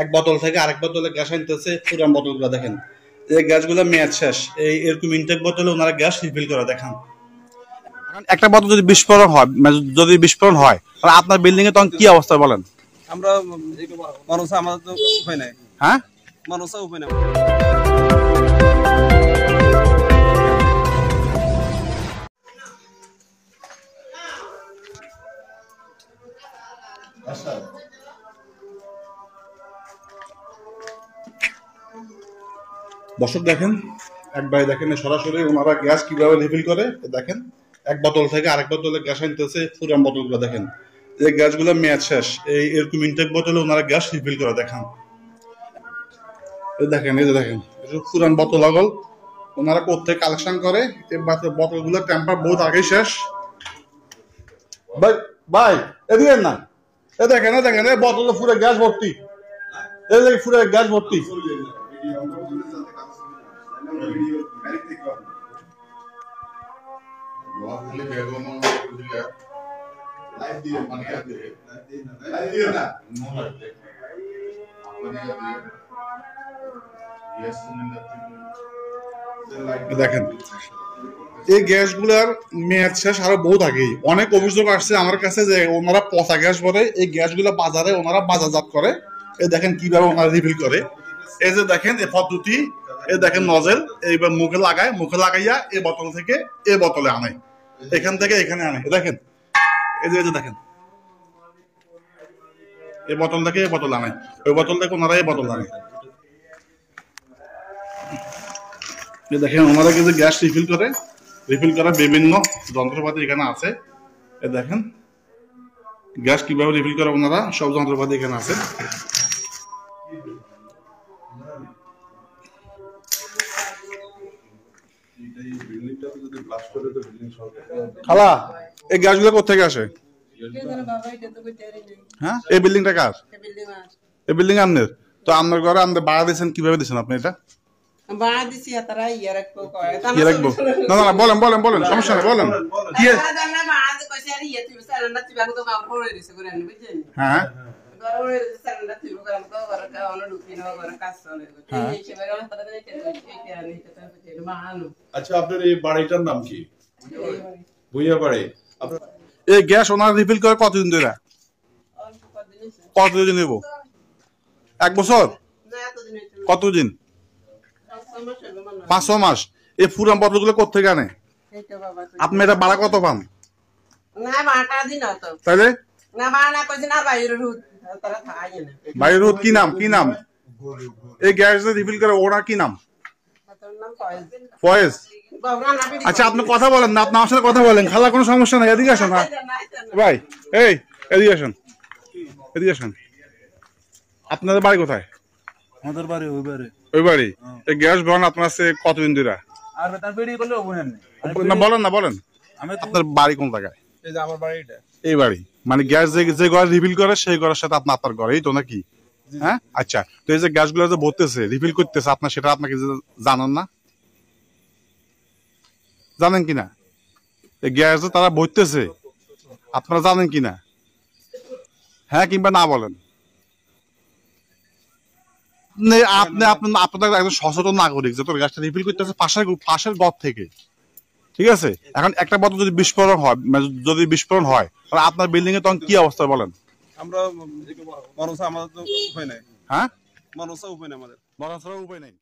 এক বোতল থেকে আরেক বোতলে গ্যাস আনতেছে, পুরান বোতলগুলো দেখেন, এই গ্যাসগুলো মেয়াদ শেষ। এই এরকম ইনটেক বোতলে ওনারা গ্যাস রিফিল করে দেখান। একটা বোতল যদি বিস্ফোরণ হয়, যদি বিস্ফোরণ হয় তাহলে আপনার বিল্ডিং এ তখন কি অবস্থা বলেন? আমরা মানুষ, আমাদের তো উপায় নাই। হ্যাঁ, মানুষ উপায় নাই। দর্শক দেখেন, একবার দেখেন সরাসরি ওনারা গ্যাস কিভাবে রিফিল করে। দেখেন, এক বোতল থেকে আরেক বোতলে গ্যাস আনতেছে, পুরান বোতলগুলো দেখেন, এই গ্যাসগুলো মেয়াদ শেষ। এই এরকম ইনটেক বোতলে ওনারা গ্যাস রিফিল করে দেখান। দেখেন, এই যে দেখেন, পুরান বোতল আগল ওনারা কোত্থেকে কালেকশন করে। এই বোতলগুলো টেম্পার বহুত আগেই শেষ। ভাই ভাই এদিকে না, এ দেখেন, এ দেখেন, এই বোতলে পুরো গ্যাস ভর্তি, এই দেখেন পুরো গ্যাস ভর্তি। দেখেন, এই গ্যাসগুলার মেয়াদ শেষ আরো বহুত আগেই। অনেক অভিযোগ আসছে আমার কাছে যে ওনারা পচা গ্যাস ভরে এই গ্যাসগুলো বাজারে ওনারা বাজারজাত করে। এই দেখেন কিভাবে ওনারা রিফিল করে। এই যে দেখেন এই পদ্ধতি, এই দেখেন নজেল, এইবার মুখে লাগায়, মুখে লাগাইয়া এই বোতল থেকে এই বোতলে আনে, এখান থেকে এখানে আনে। দেখেন, এই যে দেখেন, এই বোতল থেকে এই বোতল আনে, ওই বোতল থেকে ওনারা এই বোতল আনে। দেখেন ওনারা কিন্তু গ্যাস রিফিল করে, রিফিল করার বিভিন্ন যন্ত্রপাতি এখানে আছে। এই দেখেন গ্যাস কিভাবে রিফিল করে ওনারা, সব যন্ত্রপাতি এখানে আছে। খালা, এই গ্যাসগুলো কোথেকে আসে? হ্যাঁ, এই বিল্ডিংটা কার? এই বিল্ডিং আপনার? তো আপনার ঘরে আপনি ভাড়া দিয়েছেন, কিভাবে দিয়েছেন আপনি এটা? না না, বলেন বলেন বলেন, সমস্যা নেই, বলেন। হ্যাঁ, আচ্ছা, আপনার এই বাড়িটার নাম কি? ভুইয়া বাড়ি। এই গ্যাস ওনারা রিফিল করে কতদিন ধরে? কতদিন নেব? 1 বছর? কতদিন? 5-6 মাস। এই পুরান বোতলগুলো কোথেকে আনে? আপনি এটা ভাড়া কত পান? তাইলে বাইরের রোদ কি নাম, কি নাম? এই গ্যাস রিফিল করে ওনার কি নাম? ফয়েজ। আচ্ছা, আপনি কথা বলেন না, আপনি আমার সাথে কথা বলেন। খালা কোনো সমস্যা নাই, এদিকে আসুন। হ্যাঁ ভাই, এই এদিকে আসুন, এদিকে আসুন। আপনাদের বাড়ি কোথায়? আমাদের বাড়ি ওই বাড়ি। ওই বাড়ি। এই গ্যাস ভরণ আপনার আছে কতদিন ধরে? আর তার বেড়ি করলে ওখানে না, বলেন না, বলেন। আপনার বাড়ি কোন জায়গায়? এই যে আমার বাড়িটা। এই বাড়ি মানে গ্যাস যে ঘর রিফিল করে সেই ঘরের সাথে আপনার ঘর, এই তো নাকি? হ্যাঁ, আচ্ছা। তো এই যে গ্যাসগুলো যে ভরতেছে, রিফিল করতেছে, আপনার সেটা আপনাকে জানেন না? জানেন কিনা? এই গ্যাস তারা ভরতেছে, আপনারা জানেন কিনা? হ্যাঁ কিংবা না বলেন। আপনি আপনাদের একজন সচেতন নাগরিক, যত গ্যাসটা রিফিল করতেছে পাশের ঘর থেকে, ঠিক আছে? এখন একটা বোতল যদি বিস্ফোরণ হয়, যদি বিস্ফোরণ হয় তাহলে আপনার বিল্ডিং এ তখন কি অবস্থা বলেন? আমরা মানুষ, আমাদের তো উপায় নাই। হ্যাঁ, মানুষ উপায় নাই, আমাদের মানুষের উপায় নেই।